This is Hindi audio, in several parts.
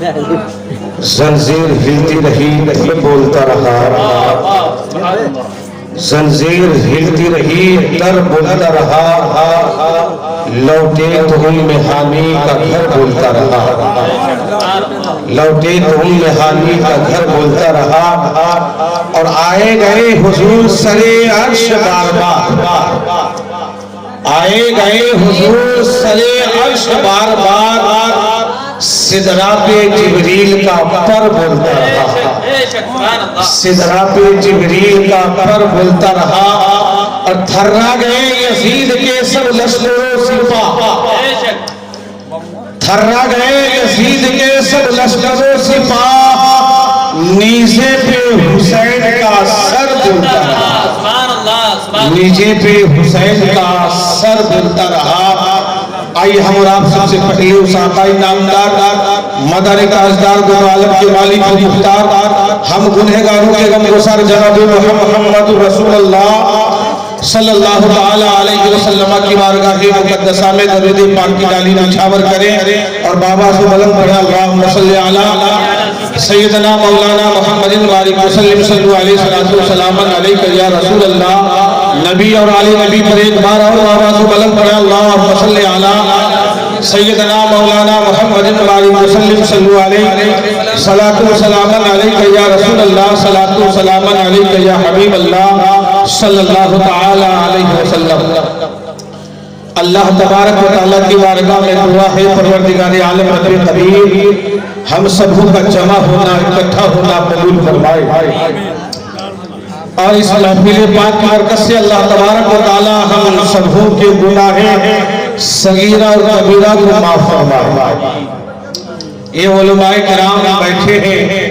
जंजीर हिलती रही, दिल बोलता रहा। जंजीर हिलती रही, दर बोलता रहा। लौटे तो उम्मे हानी का घर बोलता रहा। लौटे तो उम्मे हानी का घर बोलता रहा। और आए गए हुजूर सरे अर्श बार बार। आए गए हुजूर सरे अर्श बार बार। सिदरा पे जिब्रील का पर बोलता रहा। सिदरा पे जिब्रील का पर बोलता रहा। और थर्रा गए यजीद के सब लश्करों सिपा। थर्रा गए यजीद के सब लश्करों सिपा। नीचे पे हुसैन का सर बोलता रहा। नीचे पे हुसैन का सर बोलता रहा। आइए हम और आप सबसे पहले उस आकाई नामदार मदर ताजदार दो आलम के मालिक और मुख्तार हम गुनहगारों के गमगुसार जनाब मोहम्मद रसूलुल्लाह सल्लल्लाहु ताला अलैहि वसल्लम की बारगाह मुक़द्दसा में दरूद पाक की डाली निछावर करें और बाबा से बुलंद पढ़े अल्लाहुम्मा सल्ली अला सय्यदना मौलाना मुहम्मदिन बारिक वसल्लम सल्लल्लाहु अलैहि वसल्लम अलैका या रसूल अल्लाह। नबी और आले नबी पर एक बार और बाबा से बुलंद पढ़े अल्लाहुम्मा सल्ली अला सय्यदना मौलाना मुहम्मदिन बारिक वसल्लम सल्लल्लाहु अलैहि सलातु व सलामन अलैका या रसूल अल्लाह सलातु व सलामन अलैका या हबीब अल्लाह सल्लल्लाहु ताला अलैहि वसल्लम। अल्लाह तबारक व तआला की बारगाह में दुआ है परवरदिगार आलम रब्बे करीम हम सबों का जमा होना इकट्ठा होना कबूल फरमाए। और इस महफिल पाक की बरकत से अल्लाह तबारक व तआला हम सबों के गुनाह सगीरा और कबीरा को माफ फरमाए। ये उलमाए किराम बैठे हैं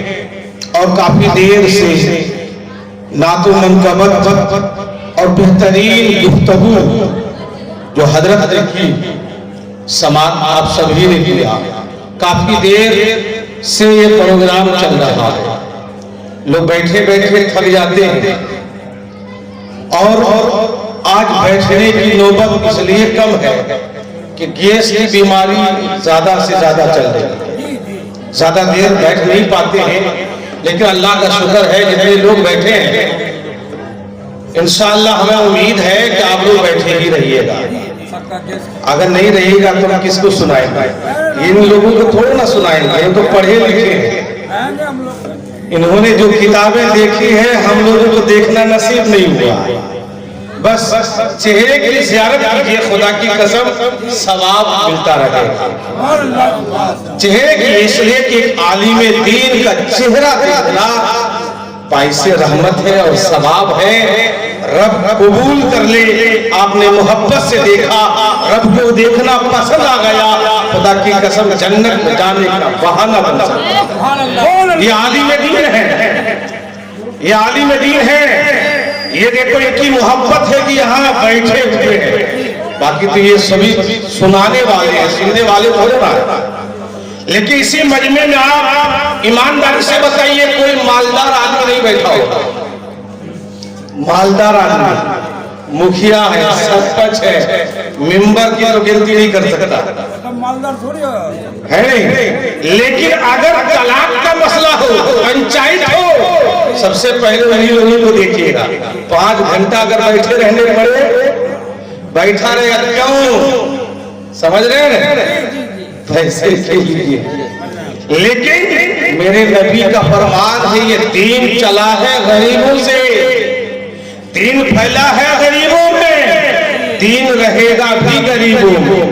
और काफी देर से नातो मनकबत और बेहतरीन गुफ्तगू जो हजरत ने की समात आप सभी ने किया। काफी देर से ये प्रोग्राम चल रहा है। लोग बैठे बैठे थक जाते हैं और आज बैठने की नौबत इसलिए कम है कि गैस की बीमारी ज्यादा से ज्यादा चल रही है। ज्यादा देर बैठ नहीं पाते हैं, लेकिन अल्लाह का शुक्र है जितने लोग बैठे हैं इंशाअल्लाह हमें उम्मीद है कि आप लोग बैठे ही रहिएगा। अगर नहीं रहेगा तो हम किसको सुनाएंगे? इन लोगों को थोड़ा ना सुनाएंगे, ये तो पढ़े लिखे हैं। इन्होंने जो किताबें देखी हैं हम लोगों को देखना नसीब नहीं हुआ। बस चेहरे की ज़ियारत कीजिए, खुदा की कसम सवाब मिलता रहेगा। चेहरे की इसलिए कि आलिम दीन का चेहरा देखना बाइसे रहमत है और सवाब है। रब कबूल कर ले। आपने मोहब्बत से देखा, रब को देखना पसंद आ गया, खुदा की कसम जन्नत में जाने का बहाना बन सकता। ये आलिम दीन है, ये आलिम दीन है। ये देखो इनकी मोहब्बत है कि यहाँ बैठे हुए हैं। बाकी तो ये सभी सुनाने वाले हैं, सुनने वाले थोड़े ना। लेकिन इसी मजमे में आप ईमानदारी से बताइए कोई मालदार आदमी नहीं बैठा होगा। मालदार आदमी मुखिया है, सरपंच है, मेंबर की तो गिनती नहीं कर सकता, मालदार थोड़ी है नहीं। लेकिन अगर तलाक का मसला हो, पंचायत हो, सबसे पहले वही लोगों को देखिएगा। 5 घंटा अगर बैठे रहने पड़े, बैठा रहेगा क्यों? समझ रहे हैं? पैसे के लिए। लेकिन मेरे नबी का फरमान है ये दीन चला है गरीबों से, दीन फैला है गरीबों में, दीन रहेगा भी गरीबों में।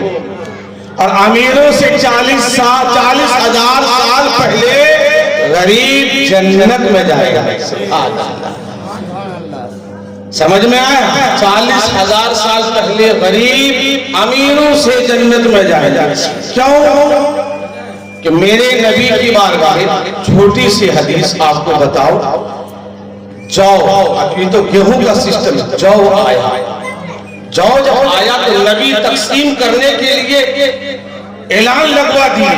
और अमीरों से 40,000 साल पहले गरीब जन्नत में जाएगा। समझ में आया? 40,000 साल पहले गरीब अमीरों से जन्नत में जाएगा। क्यों? कि मेरे नबी की बारगाह छोटी सी हदीस आपको बताओ। जौ, अभी तो गेहूं का सिस्टम, जौ आया। जौ जब आया तो नबी तकसीम करने के लिए ऐलान लगवा दिए।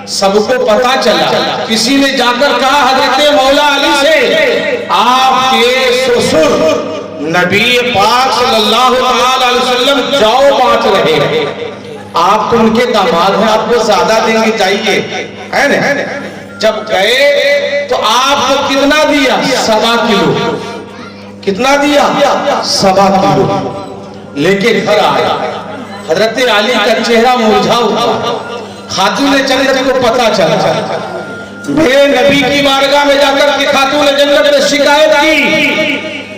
सबको पता चला। किसी ने जाकर कहा हजरत मौला अली से, आपके ससुर नबी पाक सल्लल्लाहु अलैहि वसल्लम जौ बांट रहे हैं। आप तो उनके दामाद हैं, आपको ज्यादा देंगे चाहिए, है ना? जब गए तो आपको कितना दिया? 1.25 किलो। कितना दिया? 1.25 किलो। लेके घर आया। हजरत अली का चेहरा मुरझा हुआ। खातून जन्नत को पता चला। मेरे नबी की बारगाह में जाकर के खातून जन्नत ने शिकायत की,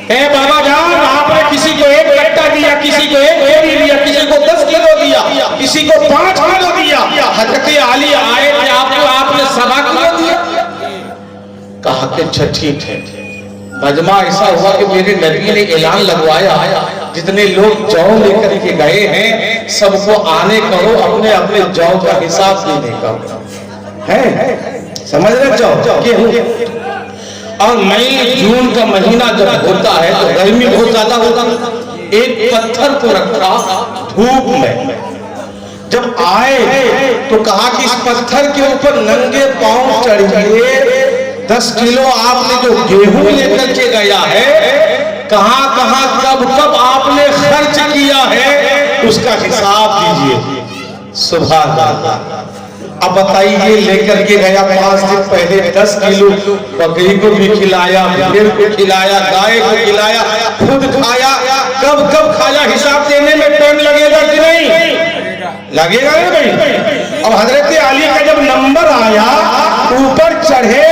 ए बाबा जान, आपने किसी को 1 कट्टा दिया, किसी को 1 बोरी दिया, किसी को 10 किलो दिया, किसी को 5 किलो दिया। हजरत अली आए थे, आपको आपने 1.25 किलो दिया। कहा कि अच्छा ठीक है। मजमा ऐसा हुआ कि मेरे नबी ने ऐलान लगवाया, जितने लोग जौ लेकर के गए हैं सबको आने कहो, अपने अपने जौ का हिसाब देने का है। समझ रहे जौ? और मई जून का महीना जब होता है तो गर्मी बहुत ज्यादा होता। एक पत्थर को रखा धूप में, जब आए तो कहा कि इस पत्थर के ऊपर नंगे पांव चढ़िए, 10 किलो आपने जो गेहूं लेकर के गया है, कहां कहां कब कब आपने खर्च किया है, उसका हिसाब दीजिए। सुभान अल्लाह। अब बताइए, लेकर के गया 5 दिन पहले 10 किलो, बकरी को भी खिलाया, भेड़ को खिलाया, गाय को खिलाया, खुद खाया। कब कब खाया, हिसाब देने में टाइम लगेगा कि नहीं लगेगा? ना भाई। अब हजरत अली का जब नंबर आया, ऊपर चढ़े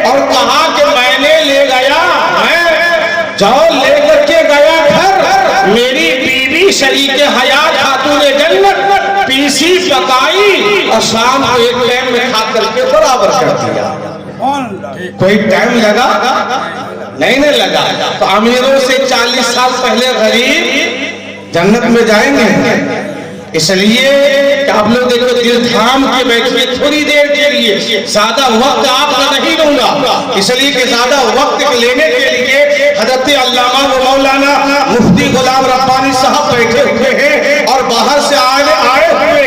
और कहा कि मैंने ले गया, मैं जाओ लेकर के गया घर, मेरी बीवी शरीक हयात खातून जन्नत पीसी पकाई और शाम को एक टाइम में खा करके बराबर कर दिया। कोई टाइम लगा? नहीं लगा। तो अमीरों से 40 साल पहले गरीब जन्नत में जाएंगे। इसलिए आप लोग देखो, दिल थाम के बैठिए थोड़ी देर के लिए, ज्यादा वक्त आपका नहीं लूंगा, इसलिए कि ज्यादा वक्त लेने के लिए हजरत अल्लामा व मौलाना मुफ्ती गुलाम रब्बानी साहब बैठे हुए हैं और बाहर से आए हुए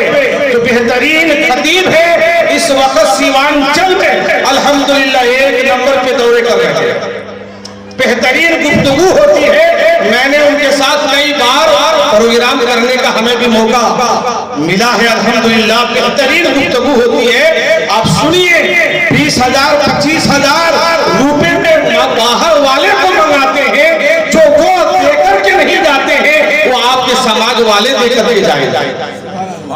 जो बेहतरीन खतीब है इस वक्त सीमांचल में अल्हम्दुलिल्लाह 1 नंबर के दौरे कर रहे हैं। बेहतरीन गुफ्तगू होती है। मैंने उनके साथ कई बार प्रोग्राम करने का हमें भी मौका मिला है, अल्हम्दुलिल्लाह। बेहतरीन गुफ्तगू होती है। आप सुनिए, 20,000 25,000 रुपए में बाहर वाले को मंगाते हैं, जो वो देकर के नहीं जाते हैं वो आपके समाज वाले देकर के जाएंगे।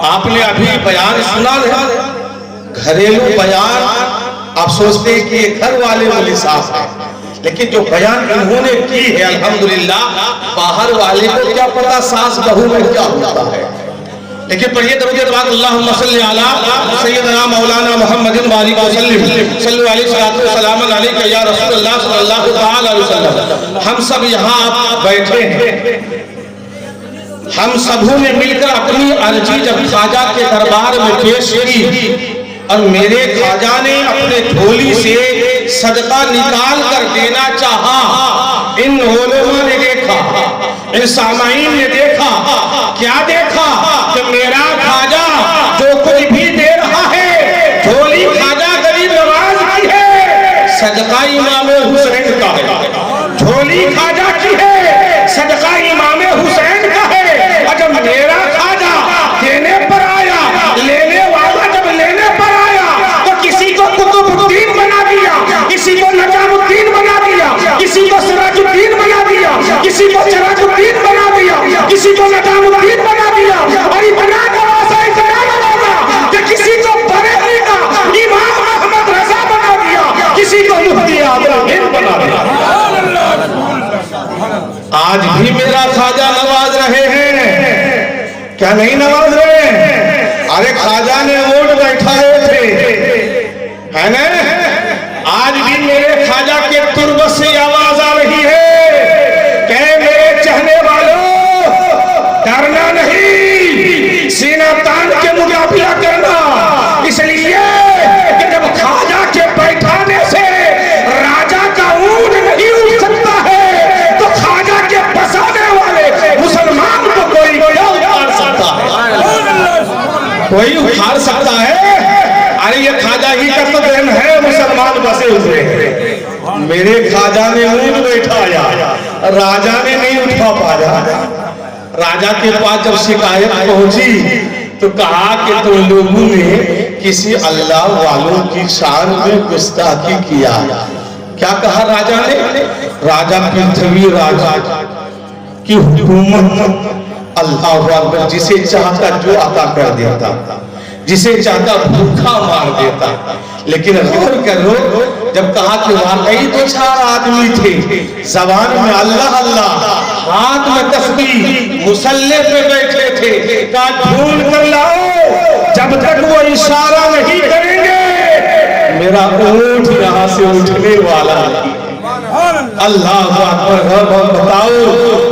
आपने अभी बयान सुना है, घरेलू बयान। आप सोचते हैं कि ये घर वाले वाली साफ है, लेकिन जो बयान इन्होंने की है अल्हम्दुलिल्लाह, बाहर वाले को क्या पता सास बहू में क्या होता है। लेकिन पढ़िए दरूद पाक, अल्लाहुम्मा सल्ली अला सय्यदना मौलाना मुहम्मदिन व आलिहि वसल्लम सल्लल्लाहु अलैहि वसल्लम अलैका या रसूलुल्लाह सल्लल्लाहु तआला अलैहि वसल्लम। हम सब यहाँ बैठे हैं, हम सबों ने मिलकर अपनी अर्जी जब ख्वाजा के दरबार में पेश की और मेरे ख्वाजा ने अपने झोली से सदका निकाल कर देना चाहा, इन उलमा ने देखा, इन सामाईन ने देखा, क्या देखा कि मेरा ख्वाजा जो कोई भी दे रहा है, झोली ख्वाजा गरीब नवाज की है, सदका इमाम हुसैन का है। झोली ख्वाजा की है, सदका इमाम हुसैन का है। और जब मेरा ख्वाजा देने पर आया, लेने वाला जब लेने पर आया, तो किसी को कुतुबुद्दीन बना दिया, किसी को नजामुद्दीन बना दिया, किसी को सिराजुद्दीन बना दिया, किसी को सिराजुद्दीन बना दिया, किसी को नजामुद्दीन बना दिया। और इतना नवाजा, इतना नवाजा कि किसी को बरेली का इमाम अहमद रजा बना दिया, किसी को मुफ्ती आदम बना दिया। आज भी मेरा ख्वाजा नवाज रहे हैं, क्या नहीं नवाज रहे? अरे ख्वाजा ने वोट बैठाए थे, है ना? आज भी मेरे ख्वाजा के तुर्ब से आवाज आ रही है कि मेरे चाहने वालों, डरना नहीं, सीना तान के मुकाबला करना। इसलिए कि जब ख्वाजा के बैठाने से राजा का ऊंट नहीं उठ सकता है, तो ख्वाजा के बसाने वाले मुसलमान को कोई क्या उखाड़ सकता है? कोई उखाड़ सकता है? अरे ये ख्वाजा ही का तो देन है, मुसलमान बसे हुए हैं। मेरे ख्वाजा ने ऊंट बैठाया, राजा ने नहीं उठा पाया। राजा के पास जब शिकायत पहुंची तो कहा कि तुम लोगों ने किसी अल्लाह वालों की शान में गुस्ताखी किया। क्या कहा राजा ने? राजा पृथ्वी राजा की हुकूमत अल्लाह अकबर, जिसे चाहता जो अता कर देता, जिसे चाहता भूखा मार देता। लेकिन गौर करो, जब कहा कि वाकई तो 4 आदमी थे, जबान में अल्लाह अल्लाह, हाथ में तस्बीह, मुसल्ले पे बैठे थे, कहा ढूंढ कर लाओ, जब तक वो इशारा नहीं करेंगे मेरा ऊंट यहाँ से उठने वाला नहीं। अल्लाह अकबर। बताओ,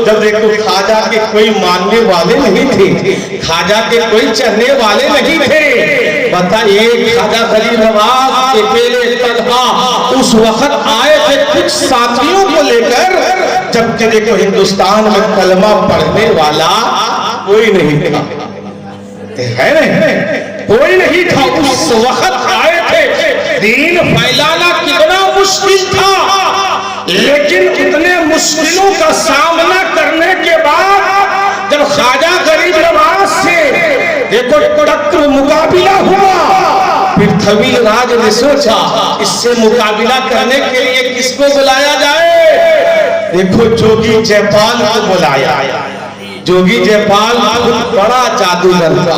जब देखो खाजा के कोई मानने वाले नहीं थे, खाजा के कोई चढ़ने वाले नहीं थे। बताइए, खाजा गरीब नवाज अकेले तन्हा उस वक्त आए थे कुछ साथियों को लेकर, जबकि देखो हिंदुस्तान में कलमा पढ़ने वाला कोई नहीं था, है नहीं, कोई नहीं था। उस वक्त आए थे। दीन फैलाना कितना मुश्किल था, लेकिन इतने मुश्किलों का सामना करने के बाद जब ख्वाजा गरीब नवाज से देखो टक्कर मुकाबिला हुआ, पृथ्वी राज ने सोचा इससे मुकाबिला करने के लिए किसको बुलाया जाए। देखो जोगी जयपाल को बुलाया। जोगी जयपाल बड़ा जादूगर था,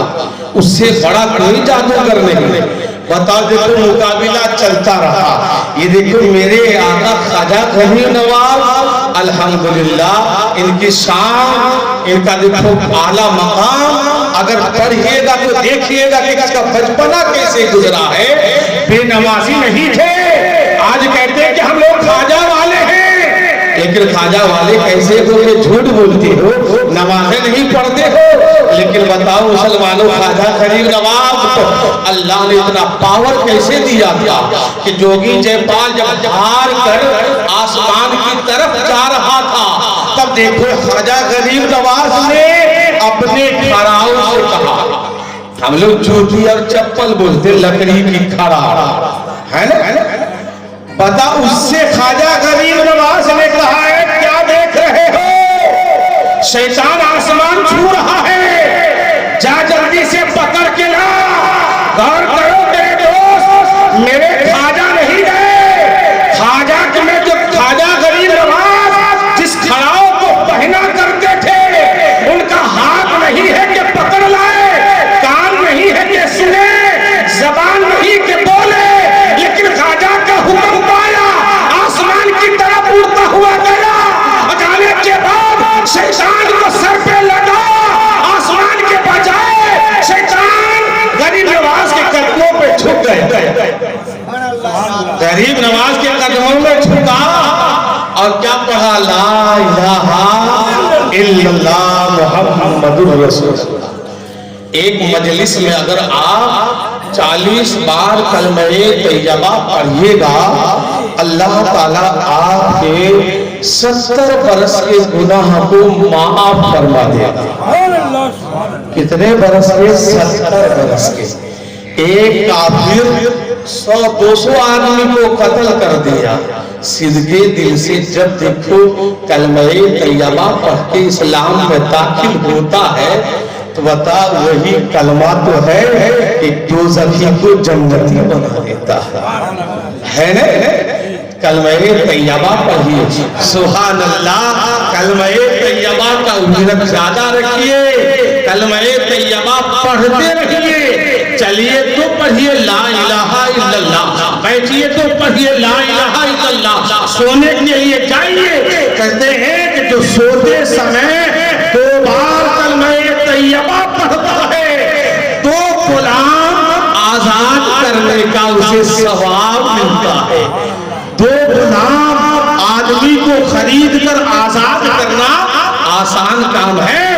उससे बड़ा कोई जादूगर नहीं। बताओ, देखो मुकाबिला चलता रहा। ये देखो मेरे आका ख्वाजा गरीब नवाज, अल्हम्दुलिल्लाह इनकी शान, इनका देखो आला मकाम, अगर पढ़िएगा तो देखिएगा कि इसका बचपना कैसे गुजरा है। बेनमाजी नहीं थे। आज कहते हैं कि हम लोग ख्वाजा वाले हैं, लेकिन ख्वाजा वाले कैसे हो, झूठ बोलते हो, नमाजें नहीं पढ़ते हो। लेकिन बताओ मुसलमानों, ख्वाजा गरीब नवाज को अल्लाह ने इतना पावर कैसे दिया था कि जोगी जयपाल जब हार कर आसमान की तरफ जा रहा था, तब देखो ख्वाजा गरीब नवाज ने अपने खड़ाओं से कहा, हम लोग जूती और चप्पल बोलते, लकड़ी की खड़ा है ना, बता, उससे ख्वाजा गरीब नवाज ने कहा है क्या देख रहे हो, शैतान आसमान छू रहा है, जा जल्दी से पकड़ के ला। गौर करो मेरे दोस्त, मेरे ख्वाजा नहीं गए, ख्वाजा में जो ख्वाजा गरीब नवाज जिस खड़ाओं को पहना करते थे, उनका हाथ नहीं है कि पकड़ लाए, कान नहीं है कि सुने, जबान नहीं कि बोले, लेकिन ख्वाजा का हुक्म पाया, आसमान की तरफ उड़ता हुआ गया। जाने के बाद शैतान को सर पे लगा, आसमान के बजाय शैतान गरीब नवाज के कदमों पे झुक गए। गरीब नवाज के कदमों में झुका और क्या पढ़ा, ला इलाहा इल्लल्लाह मुहम्मदुर रसूलुल्लाह। एक मजलिस में अगर आप 40 बार कलमे तैयबा पढ़िएगा, अल्लाह ताला आपके 70 बरस के गुनाह को माफ फरमा देगा। कितने बरस के? 70 बरस के। एक काफिर 100-200 आदमी को कत्ल कर दिया, सिद्धे दिल से जब देखो कलमे तैयबा पढ़ के इस्लाम में दाखिल होता है, तो बता वही कलमा तो है कि दोज़खी को जन्नती बना देता है ना। कलमे तैयबा पढ़िए, सुभान अल्लाह। कलमे तैयबा का उम्मीद ज्यादा रखिए, कलमे तैयबा पढ़ते रहिए। चलिए तो पढ़िए ला इलाहा इल्लल्लाह, बैठिए तो पढ़िए ला इलाहा इल्लल्लाह, सोने के लिए जाइए। कहते हैं कि जो सोते समय 2 बार कलमे तैयबा पढ़ता है, तो गुलाम आजाद करने का उसे सवाब मिलता है। 2 गुलाम आदमी को खरीद कर आजाद करना आसान काम है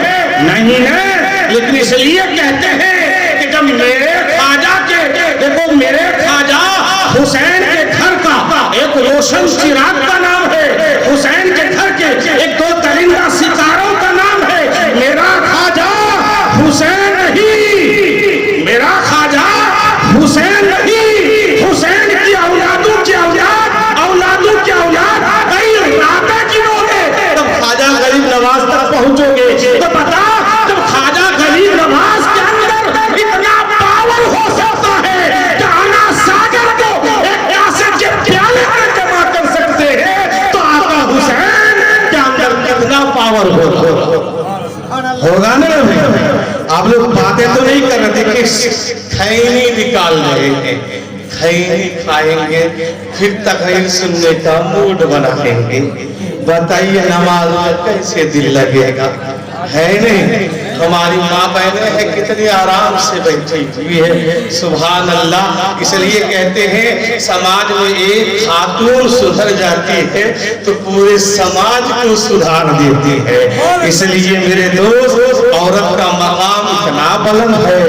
नहीं है, लेकिन इसलिए कहते हैं कि जब मेरे ख्वाजा के, देखो मेरे ख्वाजा हुसैन के घर का एक रोशन चिराग का नाम है, हुसैन के घर के एक 2 दरिंदा सितारों का नाम है। मेरा ख्वाजा हुसैन नहीं, मेरा ख्वाजा हुसैन नहीं, हुसैन की औलादों की औलाद, औलादों की औलाद, कई राता गिनोगे तब ख्वाजा गरीब नवाज तक पहुंचोगे। तो बता, जब ख्वाजा गरीब नवाज के अंदर पावर होगा ना। आप लोग बातें तो नहीं कर रहे थे कि खैनी निकाल रहे हैं, खैनी खाएंगे फिर तकरीर सुनने का मूड बनाएंगे। बताइए नमाज में कैसे दिल लगेगा, है नहीं। हमारी माँ बहनें हैं कितनी आराम से बैठी हुई है, सुभान अल्लाह। इसलिए कहते हैं समाज में एक खातून सुधर जाती है तो पूरे समाज को सुधार देती है। इसलिए मेरे दोस्त, औरत का मकाम इतना बुलंद है,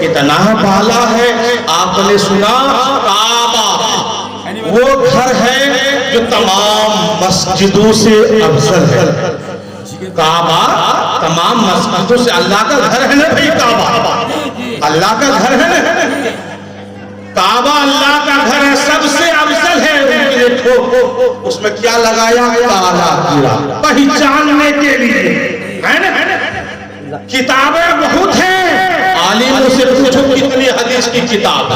इतना बाला है। आपने सुना काबा वो घर है जो तमाम मस्जिदों से अफजल है। काबा तमाम मस्जिदों से, अल्लाह का घर है ना भाई, काबा अल्लाह का घर है ना, काबा अल्लाह का घर है, सबसे अफजल है। देखो उसमें क्या लगाया, काला हीरा, पहचानने के लिए, है ना। किताबें बहुत हैं, आलिमों से पूछो कितनी हदीस की किताब,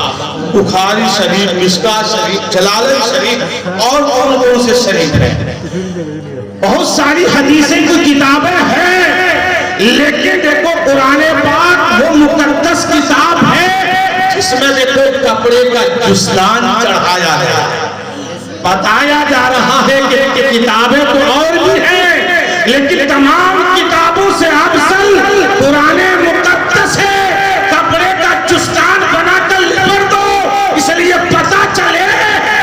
बुखारी शरीफ, मिशका शरीफ, जलालैन शरीफ और कौन कौन से शरीफ है, बहुत सारी हदीसें की किताबें हैं। लेकिन देखो कुरान पाक वो मुकद्दस किताब है जिसमें देखो कपड़े का जुस्तान चढ़ाया है। बताया जा रहा है कि किताबें तो और भी हैं, लेकिन तमाम किताबों से अफजल कुरान मुकद्दस है। कपड़े का जुस्तान बनाकर लिख दो, इसलिए पता चले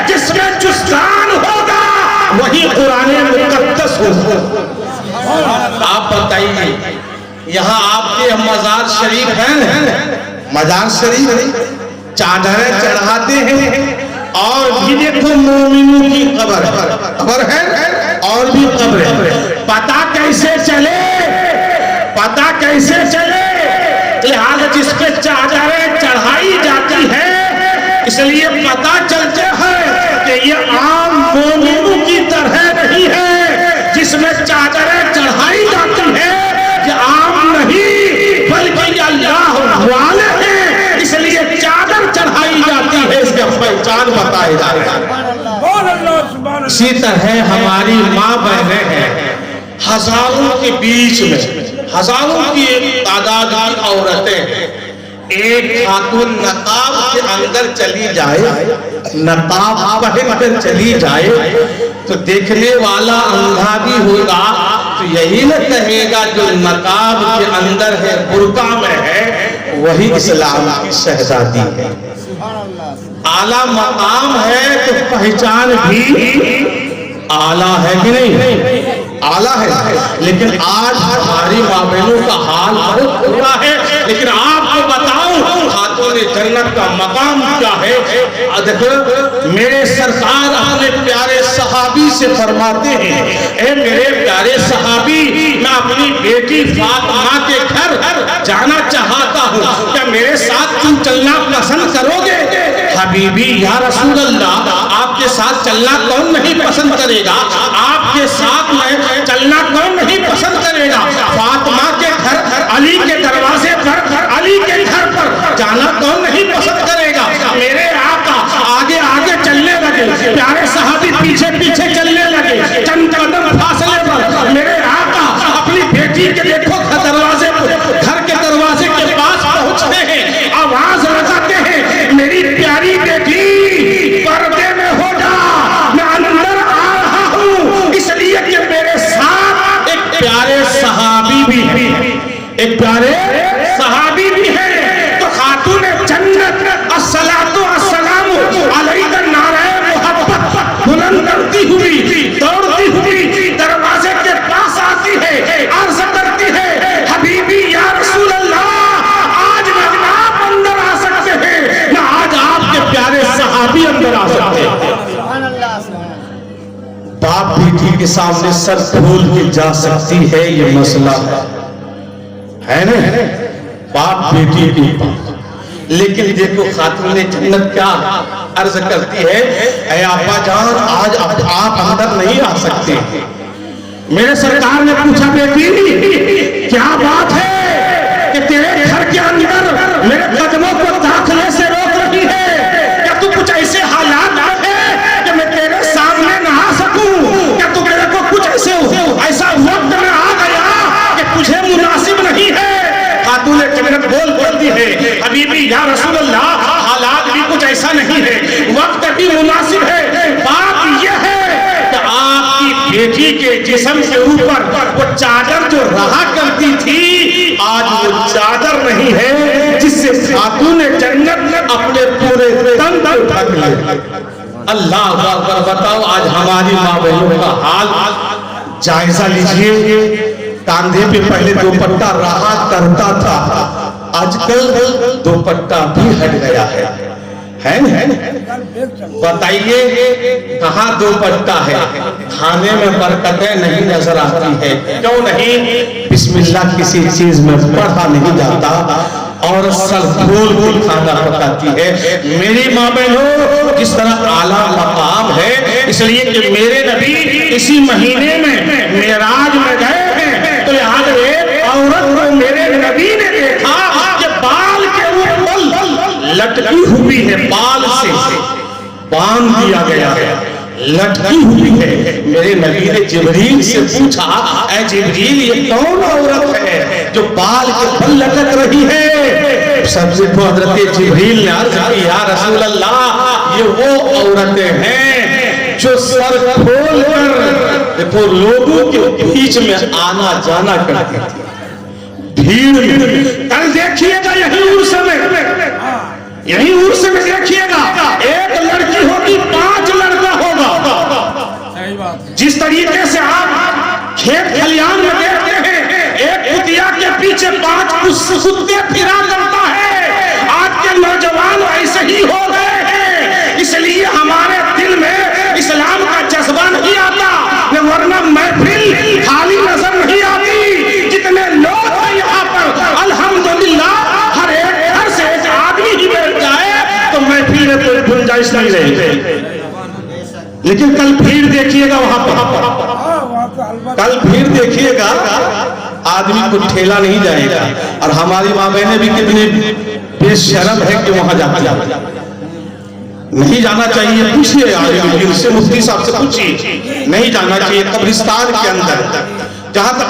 जिसमें जुस्तान होगा वही कुरान मुकद्दस होगा। आप बताइए, यहाँ आपके मजार शरीफ है, मजार शरीफ चादरें चढ़ाते हैं, और भी देखो मोमिनों की कब्र है और भी कब्र है। पता कैसे चले, पता कैसे चले, लिहाजा जिस पे चादरें चढ़ाई जाती है इसलिए पता चलते हैं कि ये आम मोमिनों की तरह नहीं है जिसमें चादरें चढ़ाई जाती है। ये आम नहीं बल्कि अल्लाह वाले हैं, इसलिए चादर चढ़ाई जाती है, इसकी पहचान बताई जाती है। इसी तरह हमारी माँ बहनें हैं, हजारों के बीच में, हजारों की तादाद की औरतें हैं। एक खातून नकाब के अंदर चली जाए, नकाब पहनकर चली जाए तो देखने वाला अंधा भी होगा तो यही न कहेगा जो नकाब के अंदर है, बुर्का में है, वही इस्लाम की शहजादी है। आला मकाम है तो पहचान भी आला है कि नहीं, आला है। लेकिन आज हमारी माँ बहनों का हाल बहुत बुरा है। लेकिन आपको बताऊं खातून जन्नत का मकाम क्या है। देखो मेरे सरकार अपने प्यारे सहाबी से फरमाते हैं, ए मेरे प्यारे सहाबी, मैं अपनी बेटी फातिमा के घर जाना चाहता हूँ, क्या मेरे साथ तुम चलना पसंद करोगे? हबीबी या रसूल अल्लाह, आपके साथ चलना कौन नहीं पसंद करेगा, आपके साथ में चलना कौन नहीं पसंद करेगा। फातिमा के घर, अली के दरवाजे पर, अली के घर पर जाना कौन नहीं पसंद करेगा। मेरे आका आगे आगे चलने लगे, प्यारे सहाबी पीछे पीछे चलने लगे, चंद कदम फासले पर मेरे आका अपनी बेटी के देखो दरवाजे, घर के दरवाजे के पास पहुंचते हैं, आवाज लगाते हैं, मेरी प्यारी बेटी पर्दे में हो जा, मैं अंदर आ रहा हूं। इसलिए कि मेरे साथ एक प्यारे सहाबी भी है, एक प्यारे सहाबी भी है। तो खातून जन्नत अस्सलातु अस्सलामु अलैका नारे मोहब्बत बुलंद करती हुई, दौड़ती हुई दरवाजे के पास आती है, अर्ज करती है, हबीबी या रसूल अल्लाह, आज ना आप अंदर आ सकते हैं, ना आज आपके प्यारे सहाबी अंदर आ सकते हैं। बाप बेटी के सामने सर खोल के जा सकती है, ये मसला है ना, बाप बेटी के पास। लेकिन देखो खातून जन्नत क्या अर्ज करती है, ऐ आपा जान, आज आप अंदर नहीं आ सकते। मेरे सरकार ने पूछा, बेटी क्या बात है कि तेरे घर के अंदर मेरे कदमों को दाखिले से रोक रही है? क्या तू कुछ ऐसे हालात है कि मैं तेरे सामने ना आ सकूं? क्या तू मेरे को कुछ ऐसा वक्त में आ गया जन्नत बोल पड़ती है, हबीबी या रसूल अल्लाह हालात भी कुछ ऐसा नहीं है, वक्त भी मुनासिब है। बात यह है कि आपकी बेटी के जिस्म के ऊपर वो चादर जो रहा करती थी, आज वो चादर नहीं है जिससे खातून जन्नत अपने पूरे तन पर ढक ले। अल्लाह अकबर। बताओ आज हमारी माँ बहनों का हाल जायजा लीजिए। कांधे पे पहले दुपट्टा रहा करता था, आजकल दुपट्टा भी हट गया है बताइए कहाँ दुपट्टा है? खाने में बरकतें नहीं नजर आती है, क्यों नहीं? बिस्मिल्लाह किसी चीज में पढ़ा नहीं जाता और सर खोल के खाना पकाती है। मेरी माँ बहनों, जिस तरह आला मकाम है, इसलिए कि मेरे नबी इसी महीने में मेराज में गए हैं, तो आज एक औरत को मेरे नबी ने देखा कि बाल के ऊपर लटकी हुई है, बाल से बांध दिया गया है, लटकी हुई है। मेरे नबी ने जिब्रील से पूछा, ऐ जिब्रील ये कौन औरत है जो बाल के बल लटक रही है? सबसे तो हजरत जिब्रील ने अर्ज की, या रसूल अल्लाह ये वो औरतें हैं जो सर खोल कर देखो लोगों के बीच में आना जाना करती थी, भीड़ में। कल देखिएगा यही उर्स में देखिएगा, एक लड़की होगी 5 लड़का होगा। जिस तरीके से आप खेत खलियान में देखते हैं एक कुतिया के पीछे 5 कुत्ते फिरा करता है, आज के नौजवान ऐसे ही हो गए हैं। इसलिए हमारे दिल में इस्लाम का जज्बा नहीं आता, वरना महफिल खाली नजर नहीं आती। जितने लोग हैं यहाँ पर अल्हम्दुलिल्लाह, हर एक घर से एक आदमी ही बैठ जाए तो महफिल में कोई गुंजाइश नहीं रहेगी। लेकिन कल भीड़ देखिएगा वहां पर, कल भीड़ देखिएगा, आदमी को ठेला नहीं जाएगा। और हमारी माँ बहने भी कितनी बेशरम है कि वहां जाती नहीं जाना चाहिए। पूछिए आलिम से, मुफ्ती साहब से पूछिए, नहीं जाना चाहिए कब्रिस्तान के अंदर। जहां तक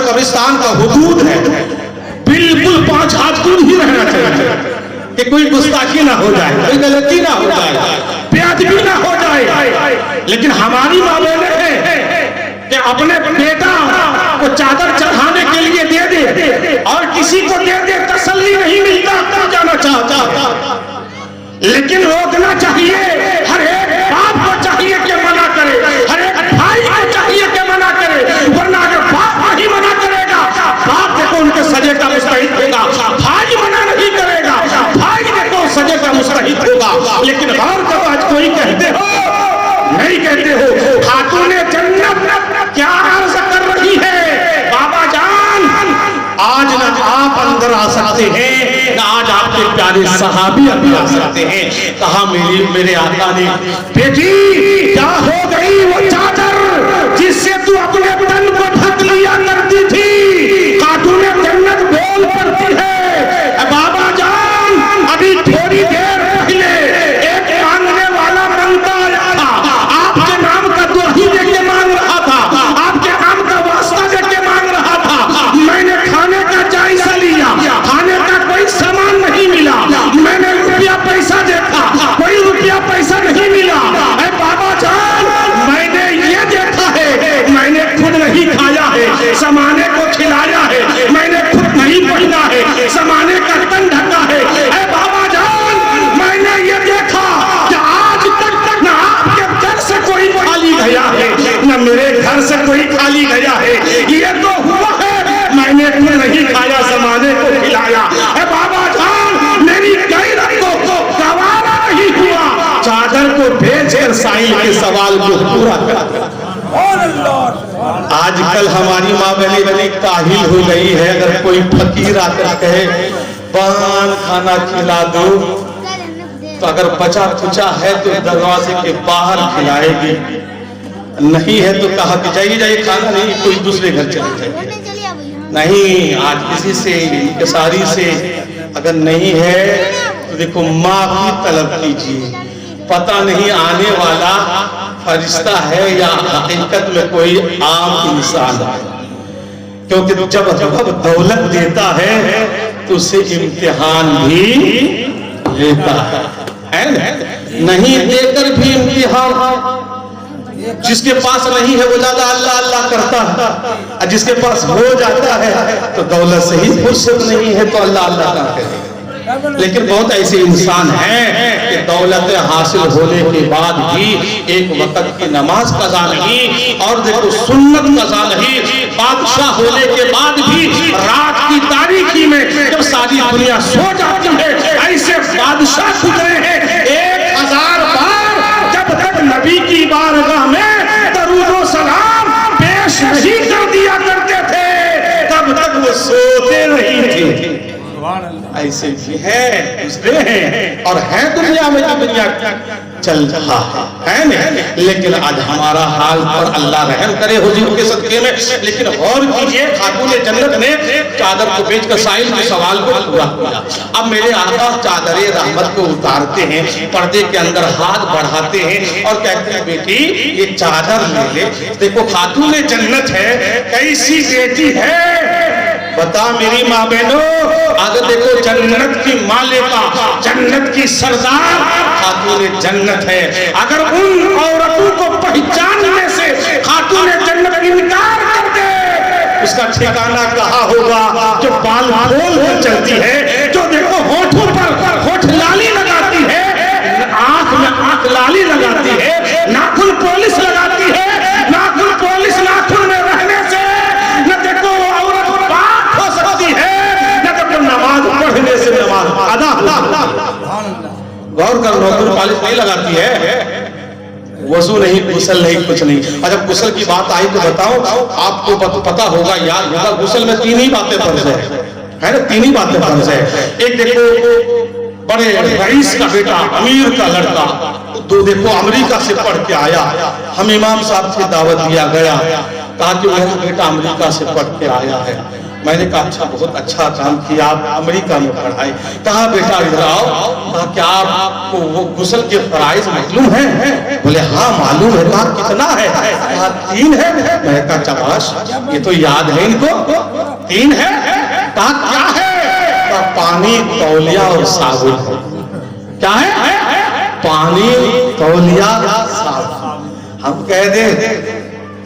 कब्रिस्तान का हुदूद है, बिल्कुल 5 हाथ दूर ही रहना चाहिए कि कोई गुस्ताखी ना हो जाए, कोई गलती ना हो जाए, बेअदबी ना हो जाए। लेकिन हमारी माँ बहने हैं कि अपने बेटा को चादर चढ़ाने के लिए दे दे और किसी को दे दे, तसल्ली नहीं मिलता, क्यों जाना चाहता। लेकिन रोकना चाहिए। हर एक बाप को चाहिए कि मना करे, हर एक भाई को चाहिए कि मना करे, वरना अगर बाप नहीं मना करेगा, बाप देखो उनके सजे का मुस्तहिक होगा, भाई मना नहीं करेगा, भाई देखो सजे का मुस्तहिक होगा। लेकिन गौर करो, आज कोई कहते हो नहीं कहते हो, खातून जन्नत क्या अर्ज कर रही है? बाबा जान, आज न आप अंदर आ सकते हैं, ना आज आपके प्यारे सहाबी अंदर आ सकते हैं। कहा मेरे आका ने, बेटी क्या हो गई वो चादर जिससे तू अपने तन को ढक लिया करती थी? खातून जन्नत बोल पड़ती है, बाबा जान अभी थोड़ी देर पहले एक मांगने वाला मांगता आया था, आपके नाम का दोही देके मांग रहा था, आपके नाम का वास्ता देके मांग रहा था। मैंने खाने का जायजा लिया, खाने का कोई सामान नहीं मिला, मैंने रुपया पैसा देखा, कोई रुपया पैसा नहीं मिला। बाबा जान मैंने ये देखा है, मैंने खुद नहीं खाया है, समाने को खिलाया है, मैंने खुद नहीं पहना है, समाने का तन ढका है। बाबा जान मैंने ये देखा कि आज तक ना आपके घर से कोई खाली गया है, ना मेरे घर से कोई खाली गया है। ये तो हुआ है मैंने खुद नहीं खाया, समाने को खिलाया। बाबा जान मेरी गैरत को गवारा नहीं हुआ, चादर को भेज साईं के सवाल को पूरा कर। आजकल हमारी माँ बहनी काहिल हो गई है, अगर कोई फकीर आकर कहे पान खाना खिला दो, तो अगर बचा कुचा है तो दरवाजे के बाहर खिलाएगी, नहीं है तो कहा कि जाइए खाना नहीं, कोई दूसरे घर चले जाइए। नहीं, आज किसी से इंकसारी से अगर नहीं है तो देखो माफी तलब कीजिए। पता नहीं आने वाला फरिश्ता है या हकीकत में कोई आम इंसान है, क्योंकि जब रब दौलत देता है तो तो उससे इम्तिहान भी लेता है नहीं देकर भी इम्तिहान। जिसके पास नहीं है वो ज्यादा अल्लाह अल्लाह करता है, और जिसके पास हो जाता है तो दौलत से ही फुर्सत नहीं है तो अल्लाह अल्लाह करते हैं। लेकिन बहुत ऐसे इंसान हैं कि दौलत हासिल होने के बाद भी एक वक्त की नमाज कज़ा नहीं, और देखो सुन्नत कज़ा नहीं, बादशाह होने के बाद भी रात की तारीकी में जब सारी दुनिया सो जाती है ऐसे बादशाह गुजरे हैं 1000 बार जब तक नबी की बारगाह में दरूद सलाम पेश नहीं कर दिया करते थे तब तक वो सोते नहीं थे। ऐसे भी है दूसरे हैं और है दुनिया में जो दुनिया चल रहा है नहीं, लेकिन आज हमारा हाल पर अल्लाह रहम करे हुजूर के सदके में। लेकिन और कीजिए खातून जन्नत ने चादर को बेचकर साहिल के सवाल को पूरा किया। अब मेरे आका चादर रहमत को उतारते हैं, पर्दे के अंदर हाथ बढ़ाते हैं और कहते हैं बेटी ये चादर ले ले। देखो खातून जन्नत है, कैसी बेटी है बता मेरी माँ बहनों। अगर देखो जन्नत की मालिका, जन्नत की सरदार खातून जन्नत है। अगर उन औरतों को पहचानने से खातून जन्नत इनकार कर दे उसका ठिकाना कहाँ होगा? जो बाल खोल कर चलती है, जो देखो होठों पर होठ लाली लगाती है, आंख में आंख लाली लगाती है, नाखून पॉलिश लगाती है, नाखून पॉलिश नाखून में रहने से न देखो औरत पाक हो सकती है न देखो नमाज पढ़ने से नमाज अदा हो। गौर कर नाखून पॉलिश नहीं लगाती है, वजू नहीं, गुस्ल नहीं, कुछ नहीं। और जब गुस्ल की बात आई तो बताओ आपको पता होगा, याद होगा गुस्ल में 3 ही बातें फर्ज है ना, 3 ही बातें फर्ज है। एक देखो बड़े रईस का बेटा, अमीर का लड़का, तो देखो अमेरिका से पढ़ के आया, हम इमाम साहब से दावत दिया गया, कहा कि मेरा बेटा अमेरिका से पढ़ के आया है। मैंने कहा अच्छा, बहुत अच्छा काम किया, आप अमेरिका में पढ़ाए। कहा बेटा इधर आओ। कहा क्या आपको वो गुस्ल के फराइज मालूम है? बोले हाँ मालूम है। कहा कितना है? कहा 3 है। मैं कहा चमाश ये तो याद है इनको, 3 है। कहा क्या है? कहा पानी, तौलिया और साबुन। क्या है? पानी, तौलिया, साबुन। हम कह दे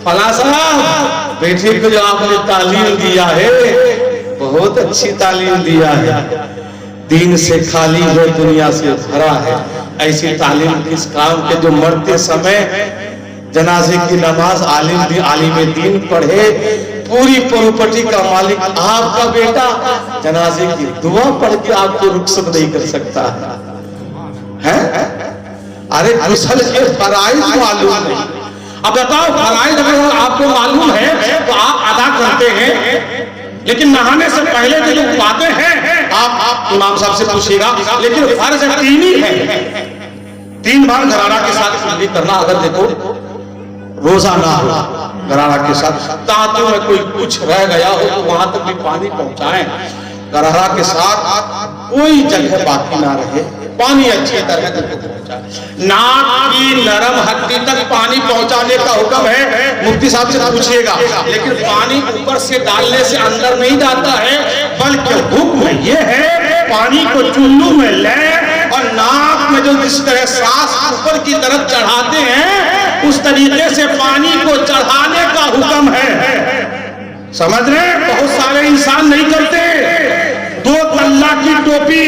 फला साहब बेटे को जो आपने तालीम दिया है बहुत अच्छी तालीम दिया है, दीन से खाली है दुनिया से भरा है। ऐसी तालीम किस काम के जो मरते समय जनाजे की नमाज आलिम दीन पढ़े, पूरी प्रॉपर्टी का मालिक आपका बेटा जनाजे की दुआ पढ़ के आपको रुखसत नहीं कर सकता है? अरे गुस्ल के फराइज मालूम नहीं। अब बताओ फराइज अगर आपको मालूम है तो आप अदा करते हैं, लेकिन नहाने से पहले जो बातें हैं आप इमाम साहब से पूछिएगा। लेकिन फर्ज 3 ही है, 3 बार घराना के साथ कुल्ली करना। अगर देखो रोजा ना हो घराना के साथ, तातों में कोई कुछ रह गया हो तो वहां तक भी पानी पहुंचाएं। घराना के साथ कोई जगह बाकी ना रहे, पानी अच्छी तरह तक पहुंचाए। नाक की नरम हड्डी तक पानी पहुंचाने का हुक्म है, मुफ्ती साहब से पूछिएगा। लेकिन पानी ऊपर से डालने से अंदर नहीं जाता है, बल्कि हुक्म ये है पानी को चुल्लू में ले और नाक में जो जिस तरह सांस ऊपर की तरफ चढ़ाते हैं उस तरीके से पानी को चढ़ाने का हुक्म है। समझ रहे? बहुत सारे इंसान नहीं करते। 2 तल्ला की टोपी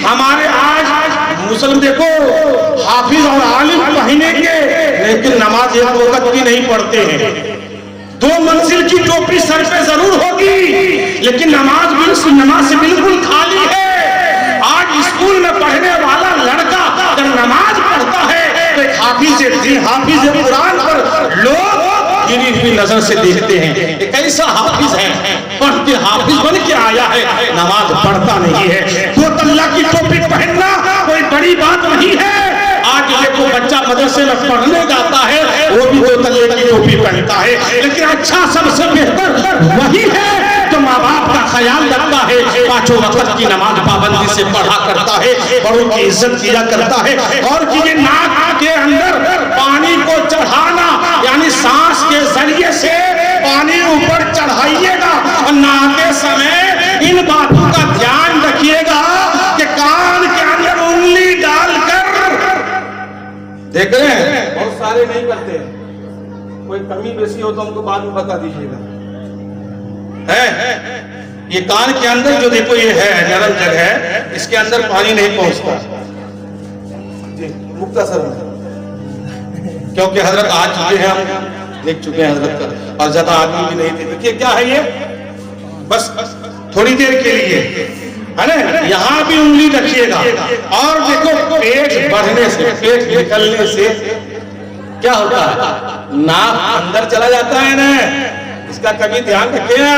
हमारे आज मुस्लिम देखो हाफिज और आलिम पहनेंगे लेकिन नमाज एक वक्त की नहीं पढ़ते हैं। 2 मंजिल की टोपी सर पे जरूर होगी लेकिन नमाज से बिल्कुल खाली है। आज स्कूल में पढ़ने वाला लड़का जब नमाज पढ़ता है तो हाफिज कुरान पर लोग गिरी हुई नजर से देखते हैं, एक ऐसा हाफिज है पढ़ के हाफिज बन के आया है, नमाज पढ़ता नहीं है। 2 तल्ला की टोपी पहनना कोई बड़ी बात नहीं है। आज देखो बच्चा मदरसे में पढ़ने जाता है वो भी 2 तल्ले की टोपी पहनता है, लेकिन अच्छा सबसे बेहतर वही है जो माँ बाप का ख्याल रखता है, 5 वक्त की नमाज पाबंदी से पढ़ा करता है, बड़ों की इज्जत किया करता है। और कि नाक के अंदर पानी को चढ़ाना यानी सांस के जरिए से पानी ऊपर चढ़ाइएगा और नहाते समय इन बातों का ध्यान देख रहे हैं? बहुत सारे नहीं करते हैं, कोई कमी बेसी हो तो हमको बाद में बता दीजिएगा। है ये कान के अंदर जो देखो ये है नरम जगह है, इसके अंदर पानी नहीं पहुंचता जी मुक्तसर में, क्योंकि हजरत आ चुके हैं, हम देख चुके हैं हजरत का, और ज्यादा आदमी भी नहीं थे। देखिए क्या है ये, बस थोड़ी देर के लिए है ना, यहाँ भी उंगली रखिएगा और देखो पेट बढ़ने से, पेट निकलने से क्या होता है, नाक अंदर चला जाता है ना, इसका कभी ध्यान रखिए।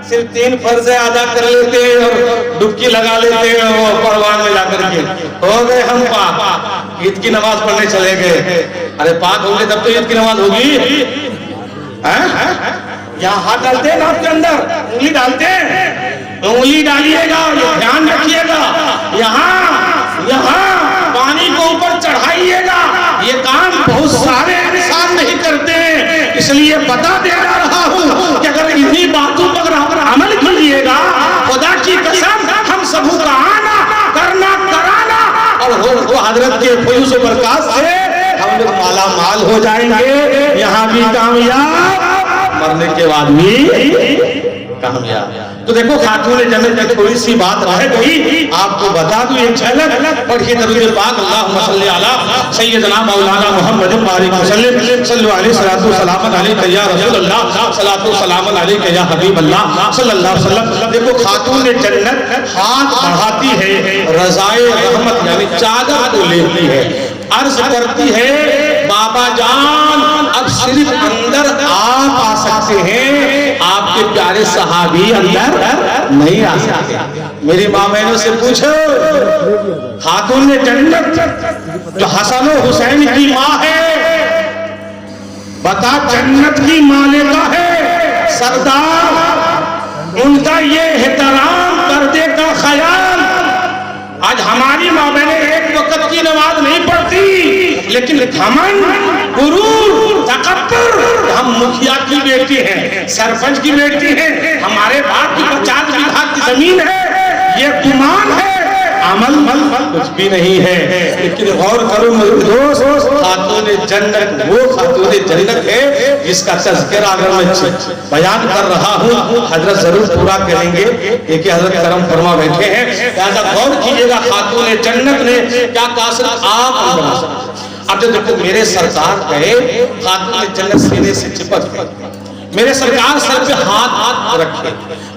सिर्फ 3 फर्ज अदा कर लेते हैं और डुबकी लगा लेते हैं वो परवान में जाकर के, हो गए हम पाक, ईद की नमाज पढ़ने चले गए। अरे पाक होंगे तब तो ईद की नमाज होगी। यहाँ हाथ डालते हैं नाक के अंदर, उंगली डालते हैं, उंगली डालिएगा, ये ध्यान रखिएगा। यहाँ पानी को ऊपर चढ़ाइएगा। ये काम बहुत सारे इंसान नहीं करते, इसलिए बता दे रहा हूँ कि अगर इन्हीं बातों पर अमल कीजिएगा, खुदा की कसम हम सबों का आना करना कराना और वो हजरत के फयूज़ बरकत से हम लोग माला माल हो जाएंगे, यहाँ भी कामयाब, मरने के बाद भी कामयाब। तो देखो खातून जन्नत की थोड़ी सी बात रह गई, आपको बता दूं एक झलक। पढ़िए दरूद पाक, अल्लाहुम्मा सल्ली अला सय्यदना मौलाना मुहम्मद बारिक वसल्लम सल्लल्लाहु अलैहि सलातु सलाम अलैका या रसूलल्लाह सलातु सलाम अलैका या हबीबल्लाह सल्लल्लाहु अलैहि वसल्लम। देखो खातून जन्नत हाथ बढ़ाती है, रज़ाए रहमत यानी चादर को लेती है, अर्ज करती है बाबा जान अब सिर्फ अंदर आप आ सकते हैं, आपके प्यारे सहाबी अंदर नहीं आ सकते। मेरी माँ बहनों से पूछो, खातून जन्नत जो हसन और हुसैन की माँ है, बता जन्नत की मालिका है, सरदार, उनका ये एहतराम पर्दे का ख्याल। आज हमारी माँ बहनें एक वक्त की नमाज नहीं पढ़ती, लेकिन घमंड, गुरूर, तकब्बुर, हम मुखिया की बेटी हैं, सरपंच की बेटी हैं, हमारे बाप की 50 बीघा की जमीन है, ये गुमान है, अमल कुछ भी नहीं है। लेकिन गौर करो मेरे दोस्त, खातून जन्नत वो खातून जन्नत है जिसका तज़किरा अगर मैं बयान कर रहा हूँ, हजरत जरूर पूरा करेंगे, देखिए हजरत करम फरमा बैठे हैं, लिहाजा गौर कीजिएगा खातून जन्नत ने क्या कहा आप। अब जो देखो मेरे सरकार कहे खातून जन्नत सीने से चिपक, मेरे सरकार सर पे हाथ रखे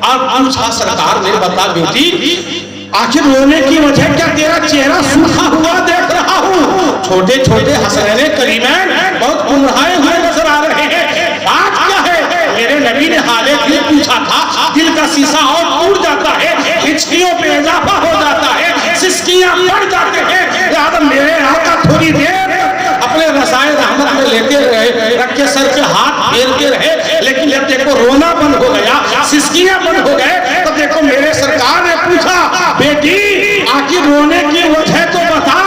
और पूछा सरकार ने, बता बेटी आखिर रोने की वजह क्या, तेरा चेहरा सूखा हुआ देख रहा हूँ, छोटे छोटे हसनैन करीमैन बहुत गुमराहे हुए नजर आ रहे हैं, बात क्या है। मेरे नबी ने हाले दिल पूछा था, दिल का शीशा और टूट जाता है, हिचकियों पे इजाफा हो जाता है, सिसकियां बढ़ जाते हैं, याद मेरे आका थोड़ी देर अपने रसायन रहमत में लेते रहे, रखे सर पे हाथ फेरते रहे, लेकिन जब देखो रोना बंद हो गया, सिसकियां बंद हो गए, तो देखो मेरे सरकार ने पूछा, बेटी आखिर रोने की वजह तो बता,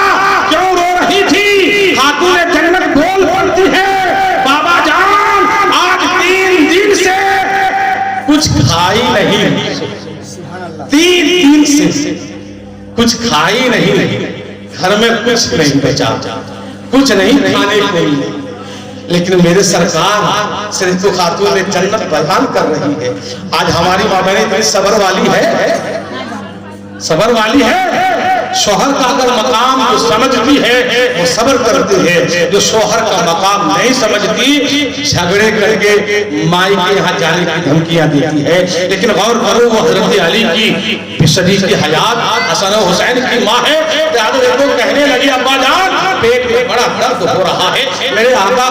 क्यों रो रही थी। खातून जन्नत बोल पड़ती है, बाबा जान आज 3 दिन से कुछ खाई नहीं, 3 दिन से कुछ खाई नहीं, घर में कुछ नहीं बचा, कुछ नहीं खाने को नहीं, लेकिन मेरे सरकार सिर्फ तो खातून जन्नत बयान कर रही है। आज हमारी माँ बहनें इतनी सबर वाली है, सबर वाली है, शोहर का अगर मकाम जो समझती है वो सबर करती है, जो शोहर का मकाम नहीं समझती झगड़े करके माई के यहाँ जाने की धमकियां देती है। लेकिन गौर करो वो हजरत अली की शरीफ की हयात हसन और हुसैन की माँ है, देखो कहने लगी अब्बा जान पेट में बड़ा दर्द हो रहा है, मेरे आका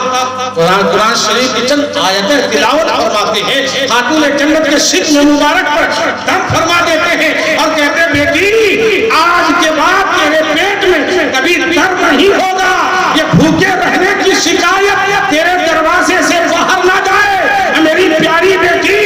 कुरान शरीफ की चंद आयतें तिलावत फरमाते हैं, खातून जन्नत के सिर में मुबारक पर दम फरमा देते हैं और कहते हैं बेटी आज के बाद तेरे पेट में कभी दर्द नहीं होगा, ये भूखे रहने की शिकायत तेरे दरवाजे से बाहर ना जाए। मेरी प्यारी बेटी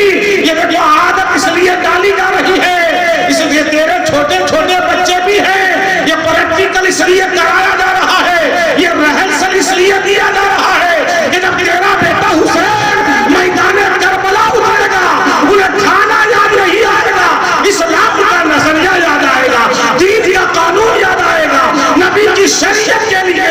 ये देखो आदत इसलिए डाली जा रही है, इसलिए तेरे छोटे छोटे बच्चे भी हैं, ये प्रैक्टिकल इसलिए कराया जा रहा है, ये रिहर्सल इसलिए दिया जा रहा है कि जब तेरा बेटा हुसैन मैदान करबला उतरेगा उन्हें खाना याद नहीं आएगा, इस्लाम का नजरिया याद आएगा, दीन का कानून याद आएगा, नबी की शरीयत के लिए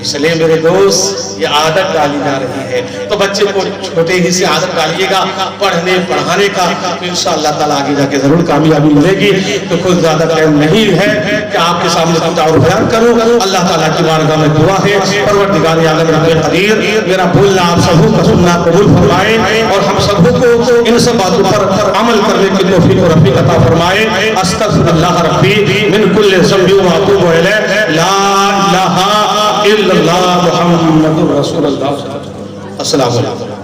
इसलिए मेरे दोस्त ये आदत डाली जा रही है, तो बच्चे को छोटे ही से आदत डालिएगा पढ़ने पढ़ाने का, तो इंशाअल्लाह ताला आगे जाके जरूर कामयाबी मिलेगी। तो कुछ ज्यादा टाइम नहीं है कि आपके सामने कुछ और बयान करूं। अल्लाह ताला की बारगाह में दुआ है, परवरदिगार आलम रब्बुल कदीर मेरा बोलना आप सबों का सुनना कबूल फरमाए और हम सबों को इन सब बातों पर अमल करने की तौफीक और रफ़ीक अता फरमाए। अस्तगफिरुल्लाह रब्बी मिन कुल्लि ज़ंबि व अतूबु इलैह। ला इलाहा इल्लल्लाह मुहम्मदुर रसूलुल्लाह। अस्सलामु अलैकुम।